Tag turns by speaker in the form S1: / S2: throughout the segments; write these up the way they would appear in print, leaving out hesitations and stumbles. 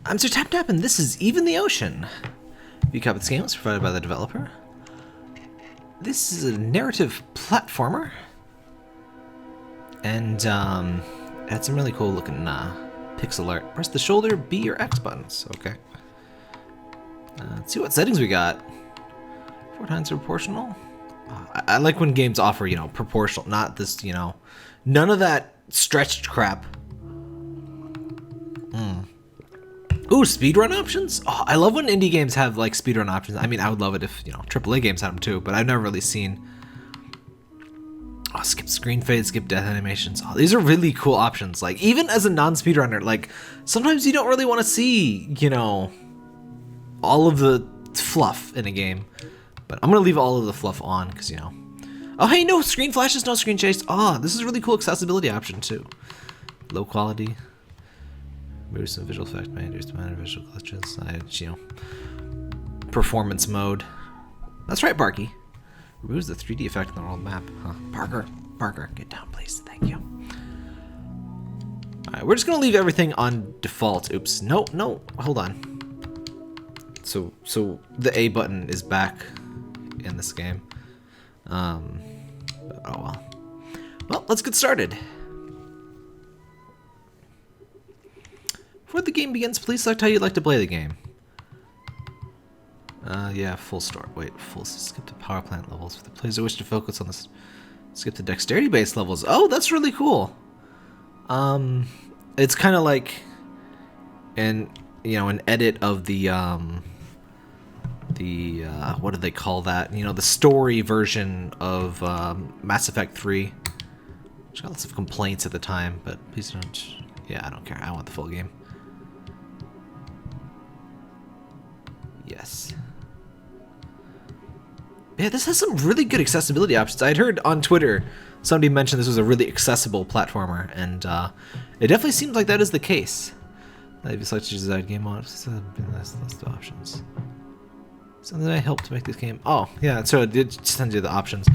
S1: I'm Sir Tap Tap, and this is Even the Ocean. View copy this game was provided by the developer. This is a narrative platformer, and it had some really cool looking pixel art. Press the shoulder, B, or X buttons. Okay. Let's see what settings we got. 4 times proportional. I like when games offer, proportional, not this, none of that stretched crap. Ooh, speedrun options? Oh, I love when indie games have, like, speedrun options. I mean, I would love it if, AAA games had them too, but I've never really seen... Oh, skip screen fade, skip death animations. Oh, these are really cool options. Like, even as a non-speedrunner, like, sometimes you don't really want to see, all of the fluff in a game. But I'm going to leave all of the fluff on, because, Oh, hey, no screen flashes, no screen chase. Oh, this is a really cool accessibility option, too. Low quality. Remove some visual effect, reduce minor visual glitches. Performance mode. That's right, Barky. Removes the 3D effect on the world map. Huh. Parker, get down, please. Thank you. Alright, we're just gonna leave everything on default. Oops. No, hold on. So the A button is back in this game. Oh well. Well, let's get started. Before the game begins, please select how you'd like to play the game. Yeah, full start. Wait, full. Skip the power plant levels. For the players who wish to focus on this, skip the dexterity-based levels. Oh, that's really cool. It's kind of like an edit of the what do they call that? The story version of Mass Effect 3. Which got lots of complaints at the time, but please don't. Yeah, I don't care. I want the full game. Yes. Yeah, this has some really good accessibility options. I'd heard on Twitter somebody mentioned this was a really accessible platformer, and it definitely seems like that is the case. If you select your desired game mode, list of options. Something that helped to make this game. Oh, yeah, so it did send you the options.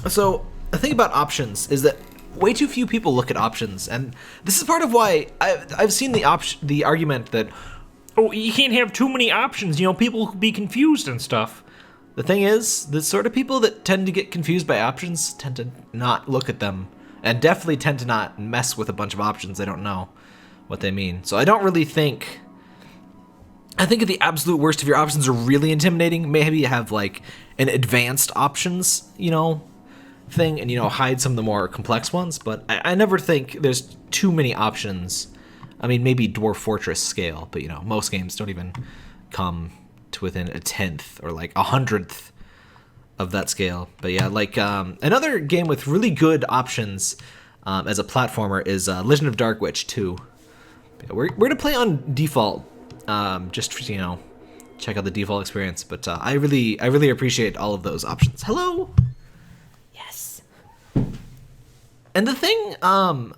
S1: So the thing about options is that way too few people look at options, and this is part of why I've seen the argument that, oh, you can't have too many options, people will be confused and stuff. The thing is, the sort of people that tend to get confused by options tend to not look at them, and definitely tend to not mess with a bunch of options they don't know what they mean. So I don't really think... I think at the absolute worst, if your options are really intimidating, maybe you have, like, an advanced options, thing, and, hide some of the more complex ones, but I never think there's too many options. I mean, maybe Dwarf Fortress scale, but, most games don't even come to within a 10th or, like, 100th of that scale. But, yeah, like, another game with really good options as a platformer is Legend of Dark Witch 2. Yeah, we're going to play on default, just for, check out the default experience, but I really appreciate all of those options. Hello? Yes. And the thing a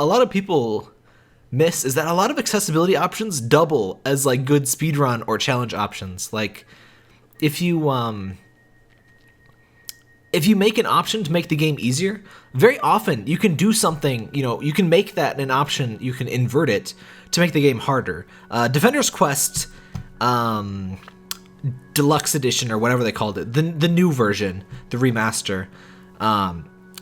S1: lot of people miss is that a lot of accessibility options double as like good speedrun or challenge options. Like if you make an option to make the game easier, very often you can do something, you can make that an option, you can invert it to make the game harder. Defender's Quest Deluxe Edition, or whatever they called it, the new version, the remaster,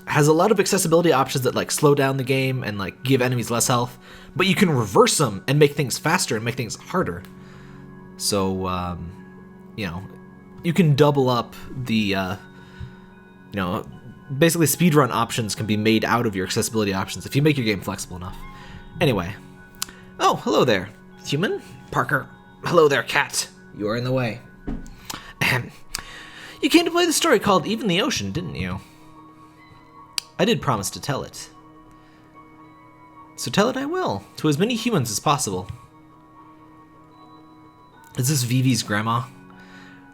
S1: has a lot of accessibility options that like slow down the game and like give enemies less health, but you can reverse them and make things faster and make things harder. So, you can double up the, basically speedrun options can be made out of your accessibility options if you make your game flexible enough. Anyway. Oh, hello there, human. Parker. Hello there, cat. You are in the way. Ahem. You came to play the story called Even the Ocean, didn't you? I did promise to tell it. So tell it I will, to as many humans as possible. Is this Vivi's grandma?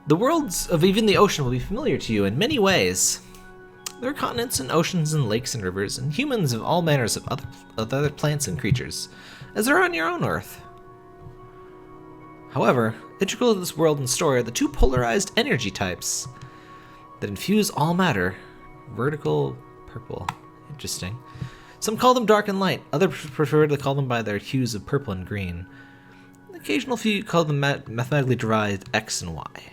S1: The worlds of Even the Ocean will be familiar to you in many ways. There are continents and oceans and lakes and rivers, and humans of all manners of other plants and creatures, as there are on your own Earth. However, integral to this world and story are the two polarized energy types that infuse all matter. Vertical purple. Interesting. Some call them dark and light. Others prefer to call them by their hues of purple and green. occasional few call them mathematically derived x and y.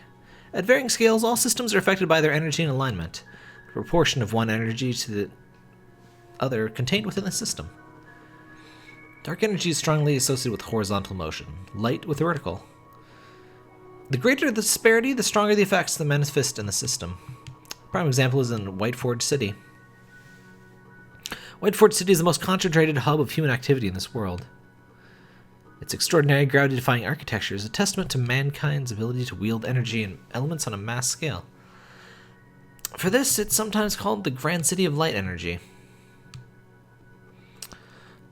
S1: At varying scales, all systems are affected by their energy and alignment, the proportion of one energy to the other contained within the system. Dark energy is strongly associated with horizontal motion, light with vertical. The greater the disparity, the stronger the effects that manifest in the system. Prime example is in Whiteforge City. Whiteforge City is the most concentrated hub of human activity in this world. Its extraordinary gravity-defying architecture is a testament to mankind's ability to wield energy and elements on a mass scale. For this, it's sometimes called the Grand City of Light Energy.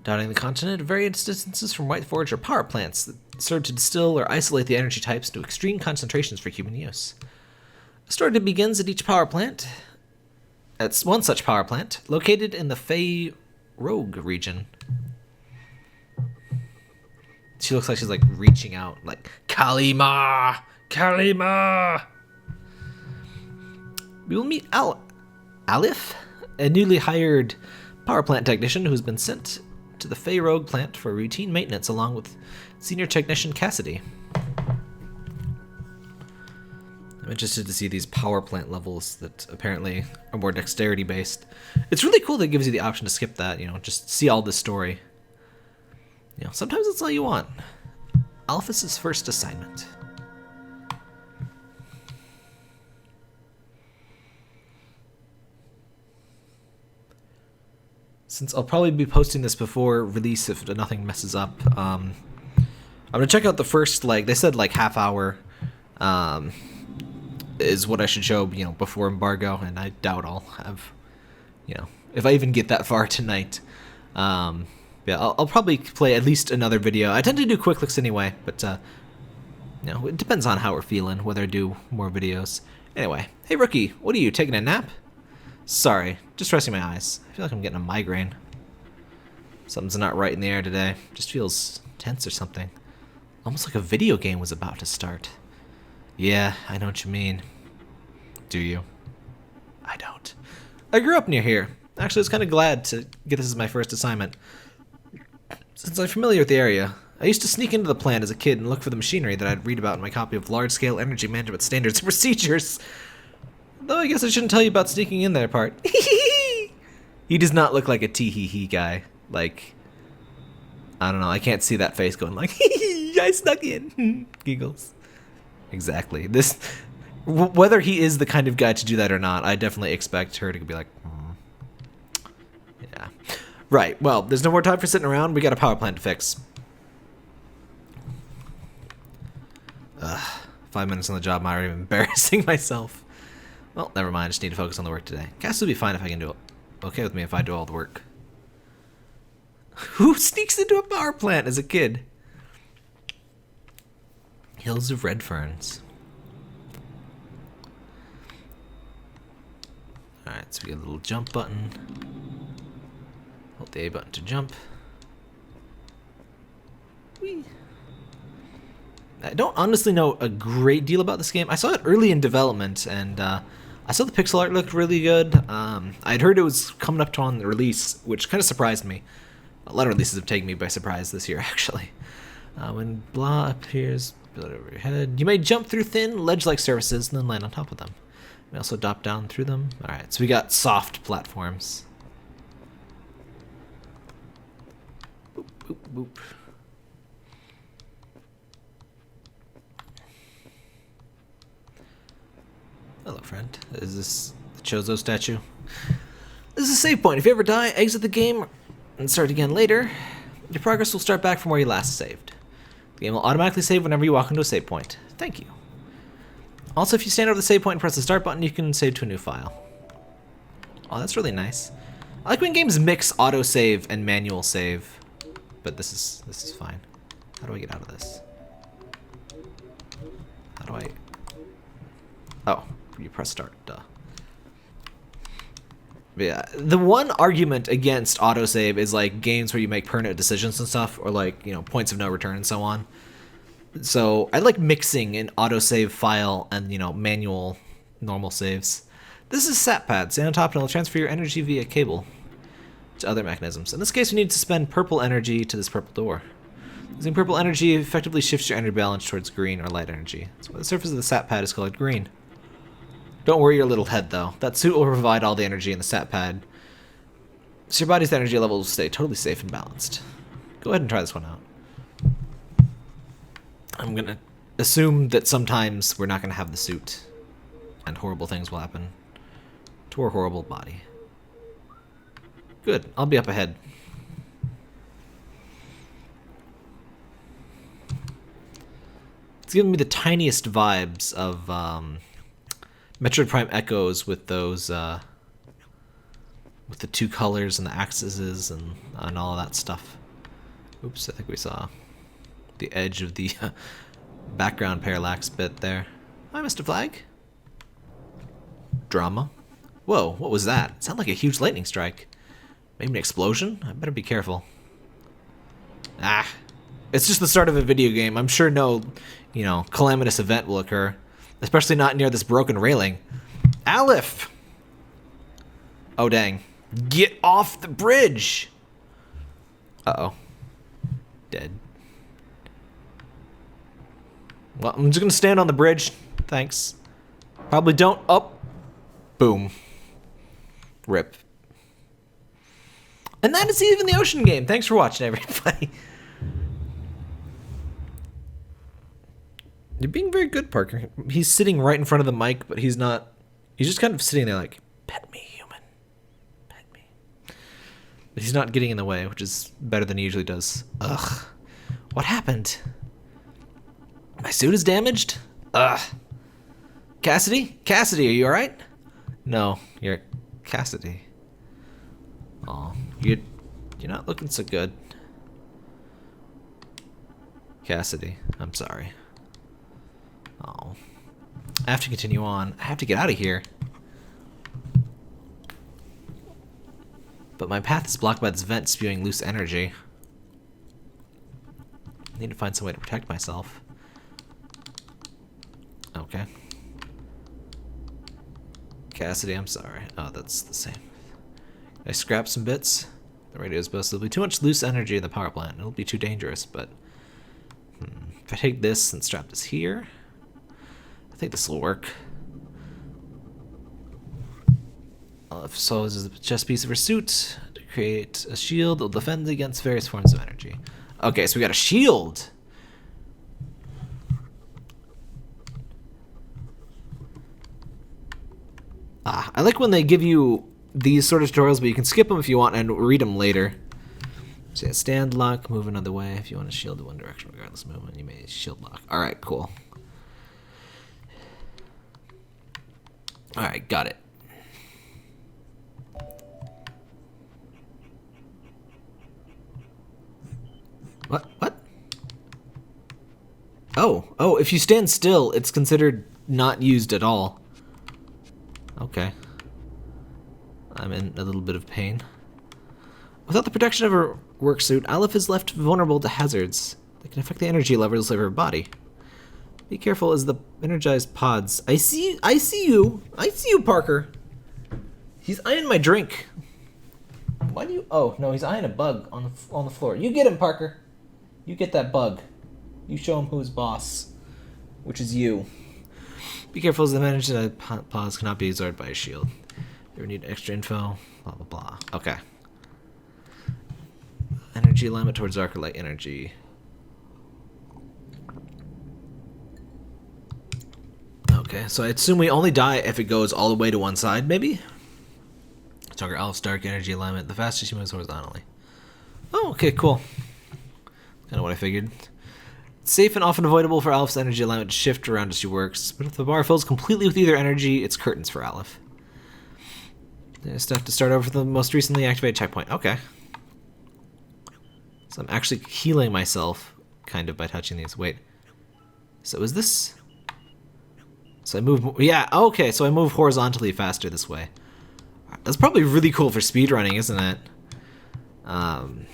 S1: Dotting the continent, at various distances from Whiteforge are power plants that serve to distill or isolate the energy types to extreme concentrations for human use. The story begins at each power plant. At one such power plant, located in the Fey Rogue region. She looks like she's like reaching out, like, Kalima! Kalima! We will meet Alif, a newly hired power plant technician who's been sent to the Fey Rogue plant for routine maintenance along with senior technician Cassidy. I'm interested to see these power plant levels that apparently are more dexterity based. It's really cool that it gives you the option to skip that, just see all the story. Sometimes that's all you want. Alphys's first assignment. Since I'll probably be posting this before release if nothing messes up, I'm gonna check out the first, they said half hour is what I should show, before embargo, and I doubt I'll have, if I even get that far tonight. Yeah, I'll probably play at least another video. I tend to do quick looks anyway, but it depends on how we're feeling, whether I do more videos. Anyway, hey rookie, what are you, taking a nap? Sorry, just resting my eyes. I feel like I'm getting a migraine. Something's not right in the air today. Just feels tense or something. Almost like a video game was about to start. Yeah, I know what you mean. Do you? I don't. I grew up near here. Actually, I was kind of glad to get this as my first assignment. Since I'm familiar with the area, I used to sneak into the plant as a kid and look for the machinery that I'd read about in my copy of Large-Scale Energy Management Standards and Procedures. Though I guess I shouldn't tell you about sneaking in there part. He does not look like a tee-hee-hee guy. I don't know, I can't see that face going I snuck in. Giggles. Exactly. Whether he is the kind of guy to do that or not, I definitely expect her to be like, yeah. Right, well, there's no more time for sitting around. We got a power plant to fix. 5 minutes on the job, I'm already embarrassing myself. Well, never mind. I just need to focus on the work today. Cass will be fine if I can do it. Okay with me if I do all the work. Who sneaks into a power plant as a kid? Hills of Red Ferns. Alright, so we got a little jump button. Hold the A button to jump. Whee. I don't honestly know a great deal about this game. I saw it early in development, and I saw the pixel art looked really good. I'd heard it was coming up on the release, which kind of surprised me. A lot of releases have taken me by surprise this year, actually. When blah appears, build over your head. You may jump through thin, ledge-like surfaces and then land on top of them. You may also drop down through them. Alright, so we got soft platforms. Boop, boop, boop. Hello, friend. Is this the Chozo statue? This is a save point. If you ever die, exit the game and start again later. Your progress will start back from where you last saved. The game will automatically save whenever you walk into a save point. Thank you. Also, if you stand over the save point and press the start button, you can save to a new file. Oh, that's really nice. I like when games mix autosave and manual save, but this is fine. How do I get out of this? How do I... Oh, you press start, duh. Yeah, the one argument against autosave is games where you make permanent decisions and stuff, or points of no return and so on. So I like mixing an autosave file and manual normal saves. This is SatPad. Stand on top and it'll transfer your energy via cable to other mechanisms. In this case, we need to spend purple energy to this purple door. Using purple energy effectively shifts your energy balance towards green or light energy. That's why the surface of the sat pad is colored green. Don't worry your little head, though. That suit will provide all the energy in the sat pad, so your body's energy level will stay totally safe and balanced. Go ahead and try this one out. I'm gonna assume that sometimes we're not gonna have the suit, and horrible things will happen to our horrible body. Good. I'll be up ahead. It's giving me the tiniest vibes of Metroid Prime Echoes with those, with the two colors and the axes and all of that stuff. Oops, I think we saw the edge of the background parallax bit there. I missed a flag. Drama. Whoa, what was that? It sounded like a huge lightning strike. Maybe an explosion? I better be careful. Ah. It's just the start of a video game. I'm sure no, calamitous event will occur. Especially not near this broken railing. Aleph! Oh, dang. Get off the bridge! Uh-oh. Dead. Well, I'm just gonna stand on the bridge. Thanks. Probably don't. Oh. Boom. Rip. And that is even the ocean game. Thanks for watching, everybody. You're being very good, Parker. He's sitting right in front of the mic, but he's not. He's just kind of sitting there like, pet me, human. Pet me. But he's not getting in the way, which is better than he usually does. Ugh. What happened? My suit is damaged? Ugh. Cassidy? Cassidy, are you alright? No, you're Cassidy. Oh, you're not looking so good. Cassidy, I'm sorry. Oh. I have to continue on. I have to get out of here. But my path is blocked by this vent spewing loose energy. I need to find some way to protect myself. Okay. Cassidy, I'm sorry. Oh, that's the same. I scrap some bits. The radio is supposed to be too much loose energy in the power plant. It'll be too dangerous, but if I take this and strap this here, I think this will work. So this is a chest piece of her suit to create a shield. It'll defend against various forms of energy. Okay, so we got a shield. I like when they give you these sort of tutorials, but you can skip them if you want and read them later. So yeah, stand lock, move another way. If you want to shield in one direction regardless of movement, you may shield lock. Alright, cool. Alright, got it. What? Oh, if you stand still, it's considered not used at all. Okay. I'm in a little bit of pain. Without the protection of her work suit, Aleph is left vulnerable to hazards that can affect the energy levels of her body. Be careful as the energized pods. I see you, Parker. He's eyeing my drink. Why do you? Oh no, he's eyeing a bug on the floor. You get him, Parker. You get that bug. You show him who's boss, which is you. Be careful as the energized pods cannot be absorbed by a shield. You need extra info. Blah blah blah. Okay. Energy alignment towards arc or light energy. Okay, so I assume we only die if it goes all the way to one side, maybe? Target Alph's dark energy alignment. The fastest she moves horizontally. Oh, okay, cool. Kind of what I figured. It's safe and often avoidable for Alph's energy alignment to shift around as she works, but if the bar fills completely with either energy, it's curtains for Aleph. There's stuff to start over for the most recently activated checkpoint. Okay. So I'm actually healing myself, kind of, by touching these. Wait. So is this... So I move... Yeah, okay, so I move horizontally faster this way. That's probably really cool for speedrunning, isn't it? I'm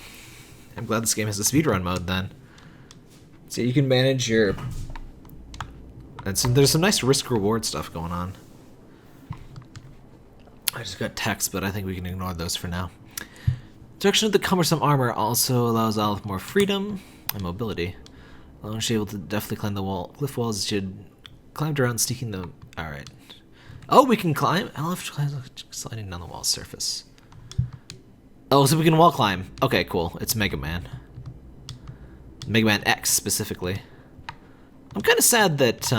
S1: glad this game has a speedrun mode, then. So you can manage your... And there's some nice risk-reward stuff going on. I just got text, but I think we can ignore those for now. Direction of the cumbersome armor also allows Aleph more freedom. and mobility. Alone, she's able to definitely climb the wall. Cliff walls should climbed around, sneaking the. All right. Oh, we can climb. I love sliding down the wall surface. Oh, so we can wall climb. Okay, cool. It's Mega Man. Mega Man X specifically. I'm kind of sad that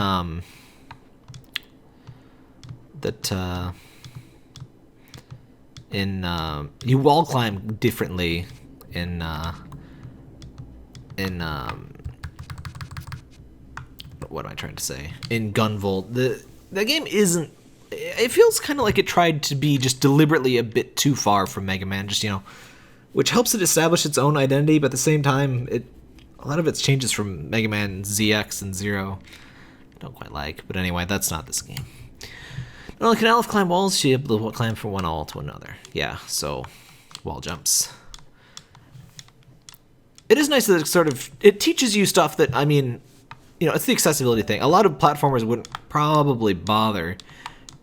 S1: you wall climb differently in what am I trying to say? In Gunvolt, the game isn't. It feels kind of like it tried to be just deliberately a bit too far from Mega Man, just which helps it establish its own identity, but at the same time, a lot of its changes from Mega Man ZX and Zero I don't quite like. But anyway, that's not this game. Not only can Aleph climb walls, she able to climb from one wall to another. Yeah, so wall jumps. It is nice that it teaches you stuff that, I mean, it's the accessibility thing. A lot of platformers wouldn't probably bother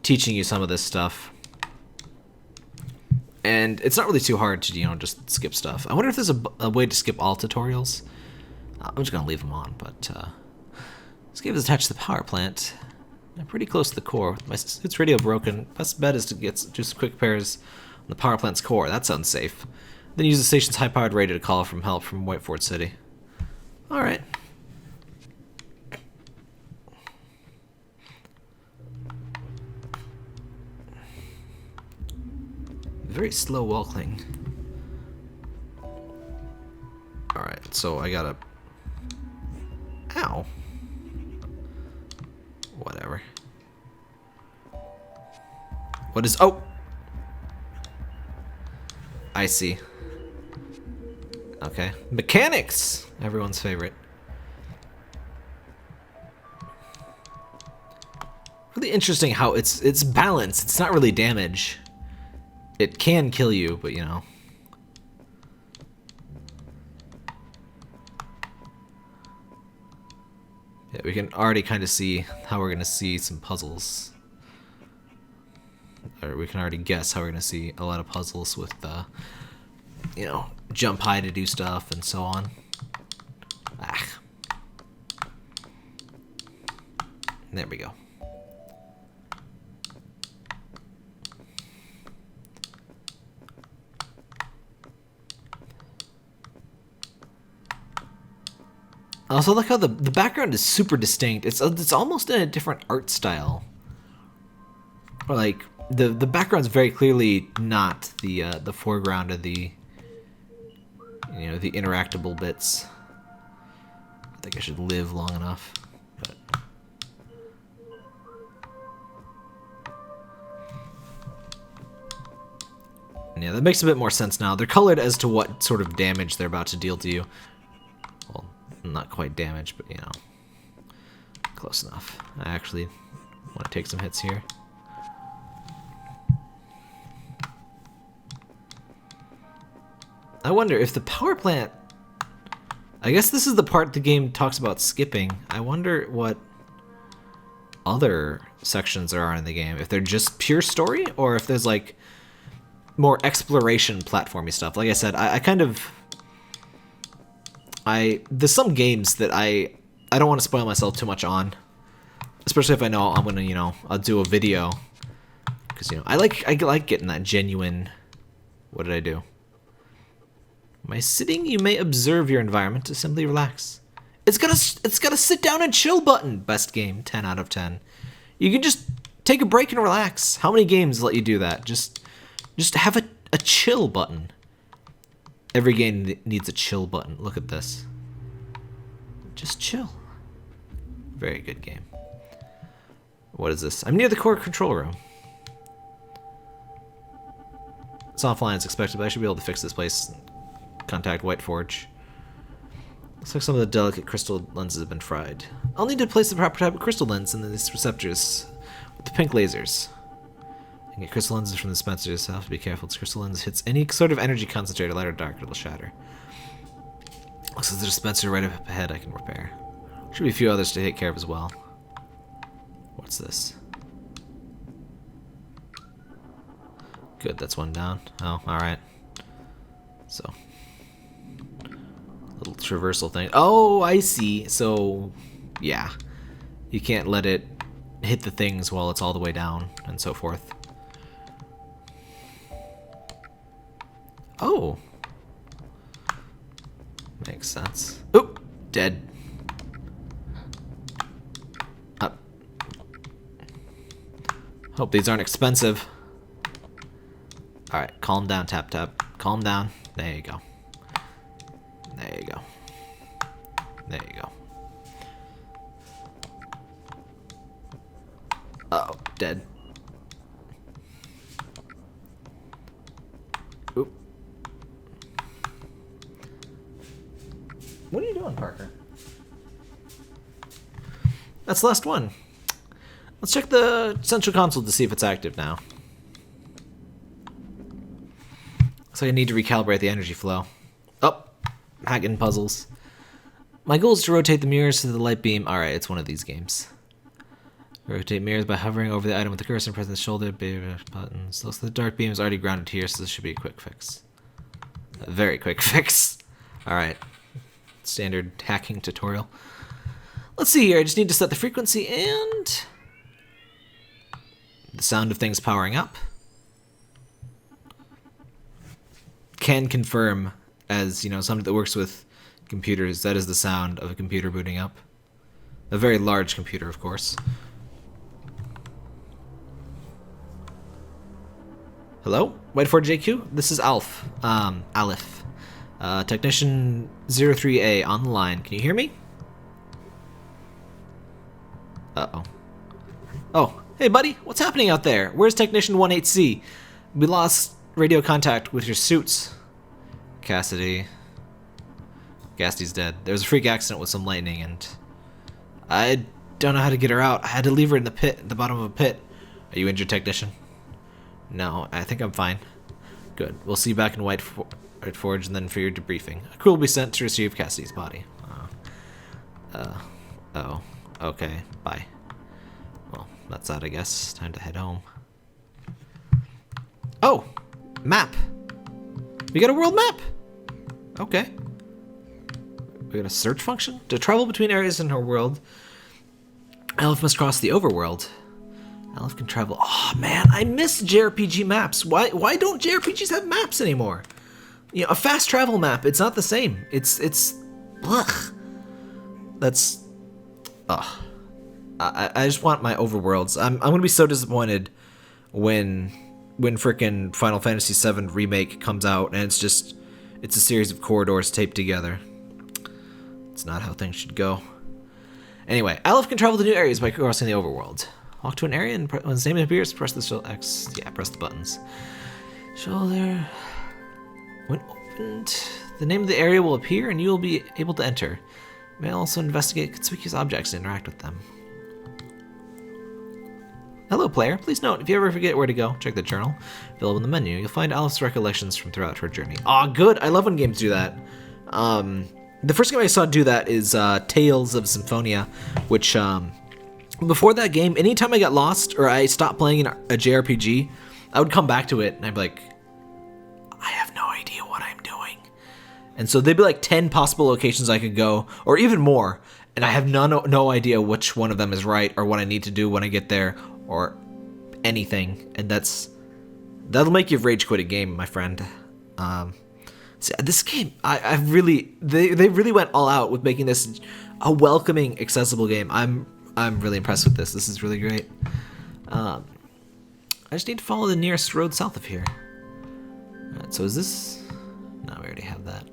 S1: teaching you some of this stuff. And it's not really too hard to, just skip stuff. I wonder if there's a way to skip all tutorials. I'm just going to leave them on, but this game is attached to the power plant. I'm pretty close to the core. My suit's radio broken. Best bet is to do some quick repairs on the power plant's core. That sounds safe. Then use the station's high-powered radio to call for help from Whiteford City. Alright. Very slow walking. Alright, so I gotta... Ow. Whatever. What is... Oh! I see. Okay. Mechanics! Everyone's favorite. Really interesting how it's balanced. It's not really damage. It can kill you, but Yeah, we can already kind of see how we're going to see some puzzles. Or we can already guess how we're going to see a lot of puzzles with, jump high to do stuff and so on. Ah. There we go. I also like how the background is super distinct. It's almost in a different art style. Or like the background's very clearly not the foreground of the the interactable bits. I think I should live long enough. But yeah, that makes a bit more sense now. They're colored as to what sort of damage they're about to deal to you. Well, not quite damage, but close enough. I actually want to take some hits here. I wonder if the power plant... I guess this is the part the game talks about skipping. I wonder what other sections there are in the game. If they're just pure story, or if there's like more exploration platformy stuff. Like I said, there's some games that I don't want to spoil myself too much on, especially if I know I'm gonna I'll do a video, because I like getting that genuine. What did I do? By sitting, you may observe your environment to simply relax. It's got a sit down and chill button. Best game, 10 out of 10. You can just take a break and relax. How many games let you do that? Just have a chill button. Every game needs a chill button. Look at this. Just chill. Very good game. What is this? I'm near the core control room. It's offline as expected, but I should be able to fix this place. Contact Whiteforge. Looks like some of the delicate crystal lenses have been fried. I'll need to place the proper type of crystal lens in these receptors with the pink lasers. I can get crystal lenses from the dispensers. I'll have to be careful. This crystal lens hits any sort of energy concentrator, light or dark, it'll shatter. Looks like there's a dispenser right up ahead I can repair. Should be a few others to take care of as well. What's this? Good, that's one down. Oh, alright. So, Little traversal thing. Oh, I see. So, yeah. You can't let it hit the things while it's all the way down and so forth. Oh. Makes sense. Oop! Dead. Up. Hope these aren't expensive. Alright, calm down, Tap Tap. Calm down. There you go. There you go. There you go. Uh-oh, dead. Oop. What are you doing, Parker? That's the last one. Let's check the central console to see if it's active now. So I need to recalibrate the energy flow. Oh, hacking puzzles. My goal is to rotate the mirrors to the light beam. Alright, it's one of these games. Rotate mirrors by hovering over the item with the cursor and pressing the shoulder buttons. Looks like the dark beam is already grounded here, so this should be a quick fix. A very quick fix. Alright. Standard hacking tutorial. Let's see here. I just need to set the frequency and the sound of things powering up. Can confirm, as you know, somebody that works with computers, that is the sound of a computer booting up. A very large computer, of course. Hello? Wait for JQ? This is Aleph. Technician 03A on the line. Can you hear me? Uh-oh. Oh, hey buddy, what's happening out there? Where's Technician 18C? We lost radio contact with your suits. Cassidy. Cassidy's dead. There was a freak accident with some lightning and I don't know how to get her out. I had to leave her in the pit, at the bottom of a pit. Are you injured, Technician? No, I think I'm fine. Good. We'll see you back in White Forge and then for your debriefing. A crew will be sent to receive Cassidy's body. Oh. Okay. Bye. Well, that's that, I guess. Time to head home. Oh! Map! We got a world map! Okay. We got a search function? To travel between areas in her world, Aleph must cross the overworld. Aleph can travel. Oh man, I miss JRPG maps. Why don't JRPGs have maps anymore? You know, a fast travel map, it's not the same. It's ugh. That's ugh. I just want my overworlds. I'm gonna be so disappointed when frickin' Final Fantasy VII Remake comes out and it's a series of corridors taped together. It's not how things should go. Anyway, Aleph can travel to new areas by crossing the overworld. Walk to an area and when his name appears, press the X. Yeah, press the buttons. Shoulder. When opened, the name of the area will appear and you will be able to enter. You may also investigate conspicuous objects and interact with them. Hello, player. Please note, if you ever forget where to go, check the journal. Available in the menu, you'll find Aleph's recollections from throughout her journey. Aw, good. I love when games do that. The first game I saw do that is Tales of Symphonia, which, before that game, anytime I got lost or I stopped playing a JRPG, I would come back to it and I'd be like, I have no idea what I'm doing. And so there'd be like 10 possible locations I could go, or even more, and I have no idea which one of them is right or what I need to do when I get there or anything. And that'll make you rage quit a game, my friend. See, this game, they really went all out with making this a welcoming, accessible game. I'm really impressed with this. This is really great. I just need to follow the nearest road south of here. Alright, so is this... No, we already have that.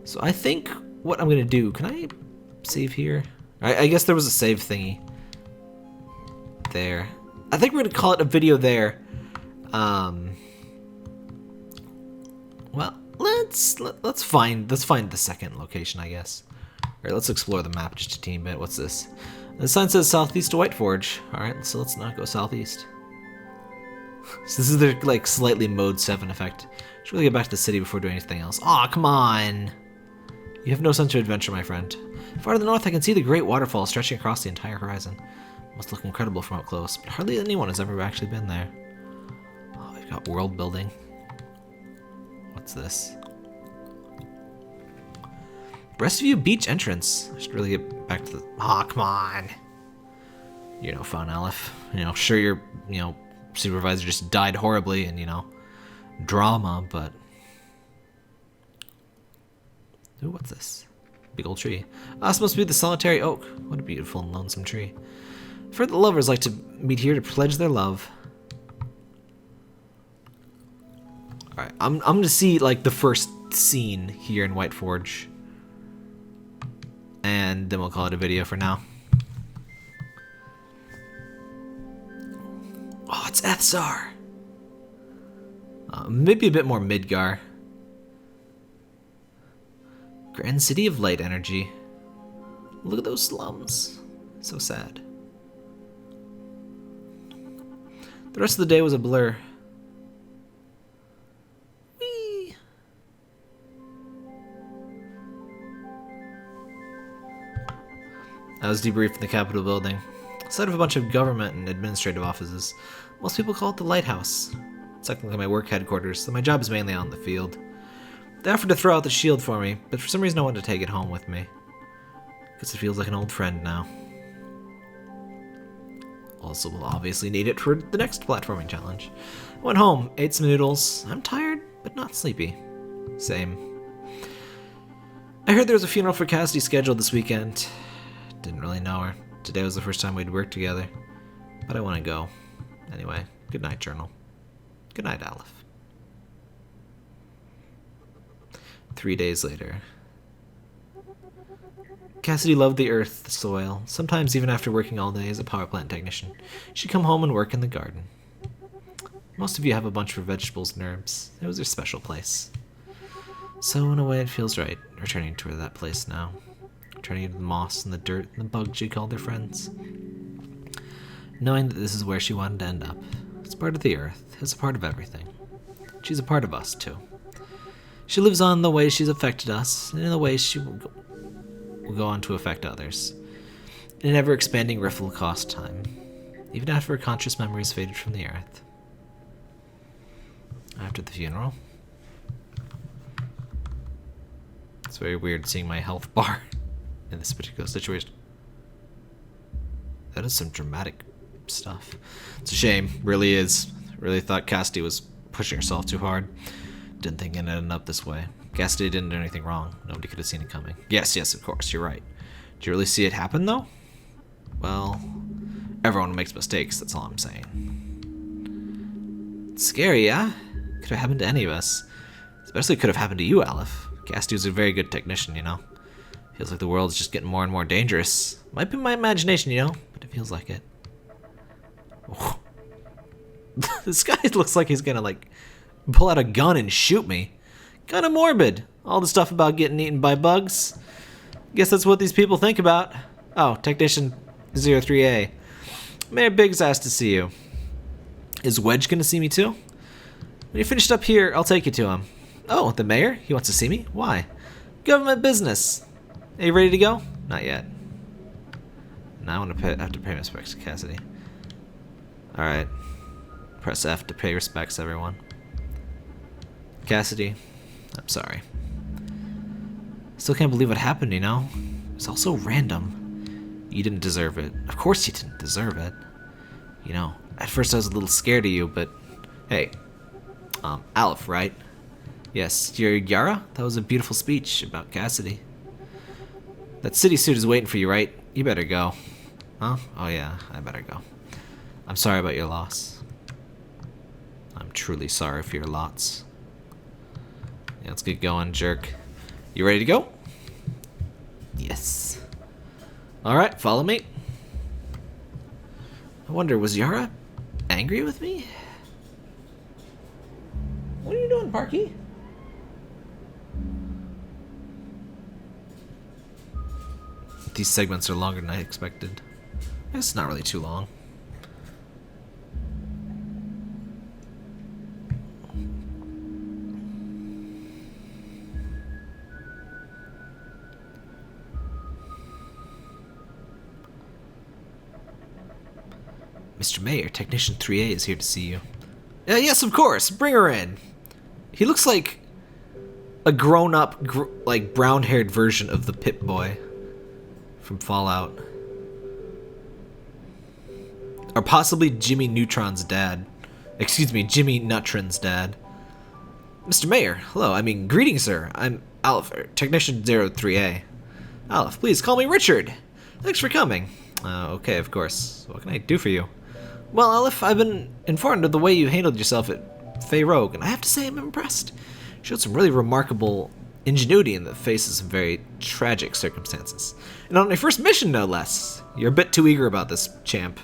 S1: So I think what I'm going to do... Can I save here? I guess there was a save thingy. There. I think we're going to call it a video there. Well, let's find the second location, I guess. Alright, let's explore the map just a teeny bit. What's this? The sign says southeast to White Forge. Alright, so let's not go southeast. So this is the like slightly mode 7 effect. Should really get back to the city before doing anything else. Aw, come on! You have no sense of adventure, my friend. Far to the north, I can see the great waterfall stretching across the entire horizon. It must look incredible from up close, but hardly anyone has ever actually been there. Oh, we've got world building. What's this? Restview Beach entrance. I should really get back to the... Aw, come on. You're no fun, Aleph. You know, sure your, supervisor just died horribly and, drama, but... Ooh, what's this? Big old tree. Ah, this must be the solitary oak. What a beautiful and lonesome tree. I've heard that lovers like to meet here to pledge their love. Alright, I'm gonna see, like, the first scene here in Whiteforge. And then we'll call it a video for now. Oh, it's Ethzar! Maybe a bit more Midgar. Grand City of Light Energy. Look at those slums. So sad. The rest of the day was a blur. Whee! I was debriefed in the Capitol building. Site of a bunch of government and administrative offices. Most people call it the Lighthouse. It's technically my work headquarters, so my job is mainly on the field. They offered to throw out the shield for me, but for some reason I wanted to take it home with me. Guess it feels like an old friend now. Also, we'll obviously need it for the next platforming challenge. I went home, ate some noodles. I'm tired, but not sleepy. Same. I heard there was a funeral for Cassidy scheduled this weekend. Didn't really know her. Today was the first time we'd worked together. But I want to go. Anyway, good night, Journal. Good night, Aleph. 3 days later. Cassidy loved the earth, the soil. Sometimes even after working all day as a power plant technician, she'd come home and work in the garden. Most of you have a bunch for vegetables and herbs. It was their special place. So in a way it feels right, returning to that place now. Returning to the moss and the dirt and the bugs she called their friends. Knowing that this is where she wanted to end up. It's part of the earth. It's a part of everything. She's a part of us, too. She lives on in the ways she's affected us, and in the ways she will go on to affect others. In an ever-expanding riffle across time, even after her conscious memories faded from the earth. After the funeral. It's very weird seeing my health bar in this particular situation. That is some dramatic stuff. It's a shame, really is. Really thought Cassidy was pushing herself too hard. Didn't think it ended up this way. Cassidy didn't do anything wrong. Nobody could have seen it coming. Yes, of course, you're right. Do you really see it happen, though? Well, everyone makes mistakes, that's all I'm saying. It's scary, yeah? Could have happened to any of us. Especially could have happened to you, Aleph. Cassidy was a very good technician, Feels like the world's just getting more and more dangerous. Might be my imagination, but it feels like it. Oh. This guy looks like he's gonna, pull out a gun and shoot me. Kinda morbid. All the stuff about getting eaten by bugs. Guess that's what these people think about. Oh, Technician 03A. Mayor Biggs asked to see you. Is Wedge gonna see me too? When you're finished up here, I'll take you to him. Oh, the mayor? He wants to see me? Why? Government business. Are you ready to go? Not yet. Now I have to pay respects to Cassidy. Alright. Press F to pay respects, everyone. Cassidy, I'm sorry. Still can't believe what happened, It's all so random. You didn't deserve it. Of course you didn't deserve it. At first I was a little scared of you, but... Hey. Aleph, right? Yes, you're Yara? That was a beautiful speech about Cassidy. That city suit is waiting for you, right? You better go. Huh? Oh yeah, I better go. I'm sorry about your loss. I'm truly sorry for your lots. Yeah, let's get going, jerk. You ready to go? Yes. Alright, follow me. I wonder, was Yara angry with me? What are you doing, Parky? These segments are longer than I expected. It's not really too long. Mr. Mayor, Technician 3A is here to see you. Yes, of course. Bring her in. He looks like a grown-up, like brown-haired version of the Pip-Boy from Fallout. Or possibly Jimmy Neutron's dad. Excuse me, Jimmy Neutron's dad. Mr. Mayor, hello, greetings, sir. I'm Aleph, Technician 03A. Aleph, please call me Richard. Thanks for coming. Okay, of course. What can I do for you? Well, Aleph, I've been informed of the way you handled yourself at Fey Rogue, and I have to say I'm impressed. You showed some really remarkable ingenuity in the face of some very tragic circumstances. And on your first mission, no less. You're a bit too eager about this, champ.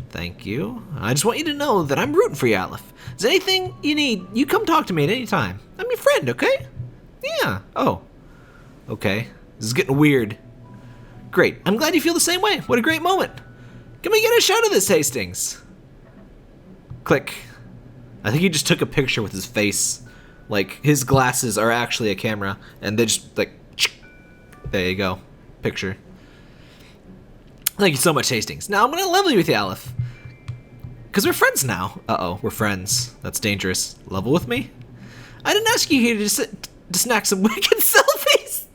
S1: Thank you. I just want you to know that I'm rooting for you, Aleph. Is there anything you need, you come talk to me at any time. I'm your friend, okay? Yeah. Oh. Okay. This is getting weird. Great. I'm glad you feel the same way. What a great moment. Can we get a shot of this, Hastings? Click. I think he just took a picture with his face. Like, his glasses are actually a camera, and they just, like, there you go. Picture. Thank you so much, Hastings. Now I'm gonna level you with you, Aleph. Because we're friends now. Uh-oh, we're friends. That's dangerous. Level with me? I didn't ask you here to snack some wicked selfies.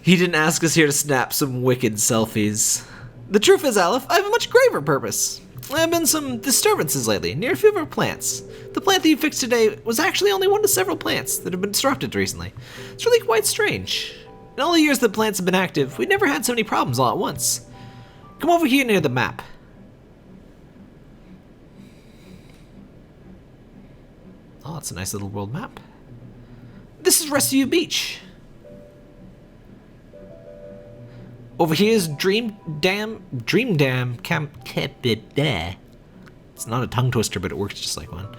S1: He didn't ask us here to snap some wicked selfies. The truth is, Aleph, I have a much graver purpose. There have been some disturbances lately near a few of our plants. The plant that you fixed today was actually only one of several plants that have been disrupted recently. It's really quite strange. In all the years that plants have been active, we've never had so many problems all at once. Come over here near the map. Oh, that's a nice little world map. This is Rescue Beach. Over here is Dream Dam Camp. It's not a tongue twister, but it works just like one.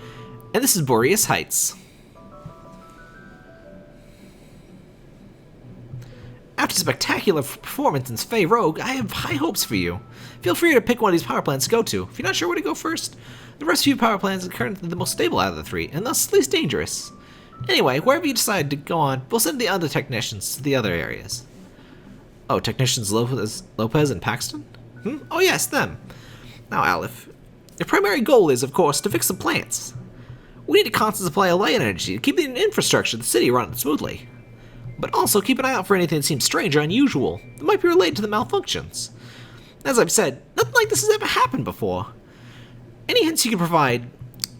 S1: And this is Boreas Heights. After spectacular performance in Fey Rogue, I have high hopes for you. Feel free to pick one of these power plants to go to. If you're not sure where to go first, the Rescue power plants are currently the most stable out of the three, and thus least dangerous. Anyway, wherever you decide to go on, we'll send the other technicians to the other areas. Oh, technicians Lopez and Paxton? Oh yes, them. Now, Aleph, your primary goal is, of course, to fix the plants. We need a constant supply of light energy to keep the infrastructure of the city running smoothly. But also keep an eye out for anything that seems strange or unusual that might be related to the malfunctions. As I've said, nothing like this has ever happened before. Any hints you can provide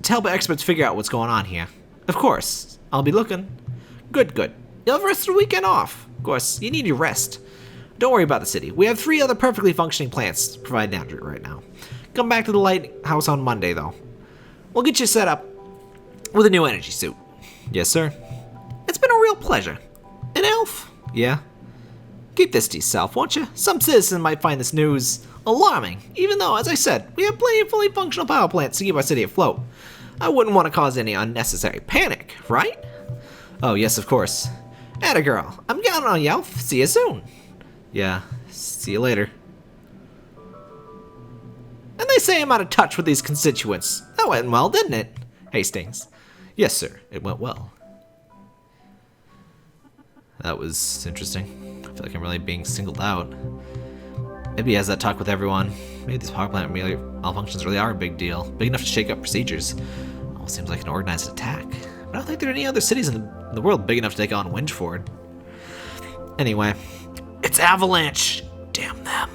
S1: to help experts figure out what's going on here? Of course, I'll be looking. Good. You'll have the rest of the weekend off. Of course, you need your rest. Don't worry about the city. We have 3 other perfectly functioning plants to provide energy right now. Come back to the lighthouse on Monday, though. We'll get you set up with a new energy suit. Yes, sir. It's been a real pleasure. An elf? Yeah. Keep this to yourself, won't you? Some citizen might find this news alarming, even though, as I said, we have plenty of fully functional power plants to keep our city afloat. I wouldn't want to cause any unnecessary panic, right? Oh, yes, of course. Atta girl. I'm counting on you, Elf. See you soon. Yeah, see you later. And they say I'm out of touch with these constituents. That went well, didn't it, Hastings? Yes, sir, it went well. That was interesting. I feel like I'm really being singled out. Maybe he has that talk with everyone. Maybe this power plant malfunctions really are a big deal. Big enough to shake up procedures. Almost seems like an organized attack. But I don't think there are any other cities in the world big enough to take on Windford. Anyway. It's Avalanche! Damn them.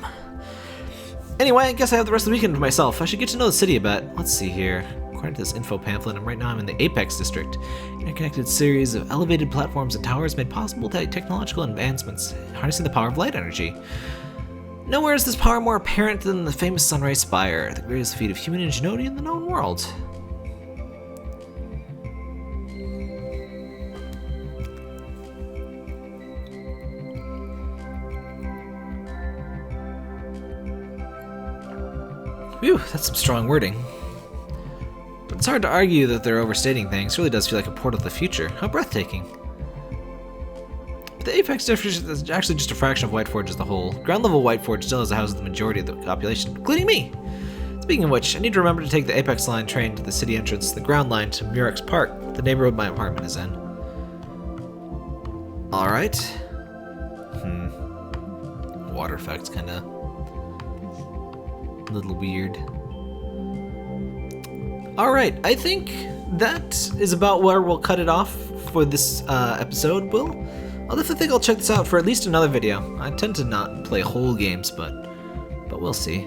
S1: Anyway, I guess I have the rest of the weekend to myself. I should get to know the city a bit. Let's see here. According to this info pamphlet, right now I'm in the Apex District. Interconnected series of elevated platforms and towers made possible by technological advancements, harnessing the power of light energy. Nowhere is this power more apparent than the famous Sunray Spire, the greatest feat of human ingenuity in the known world. Whew, that's some strong wording. But it's hard to argue that they're overstating things. It really does feel like a portal to the future. How breathtaking. But the Apex District is actually just a fraction of Whiteforge as a whole. Ground level Whiteforge still has a house of the majority of the population, including me. Speaking of which, I need to remember to take the Apex line train to the city entrance, the ground line to Murex Park, the neighborhood my apartment is in. Alright. Water effects kinda a little weird. Alright, I think that is about where we'll cut it off for this episode, I'll definitely think I'll check this out for at least another video. I tend to not play whole games, but we'll see.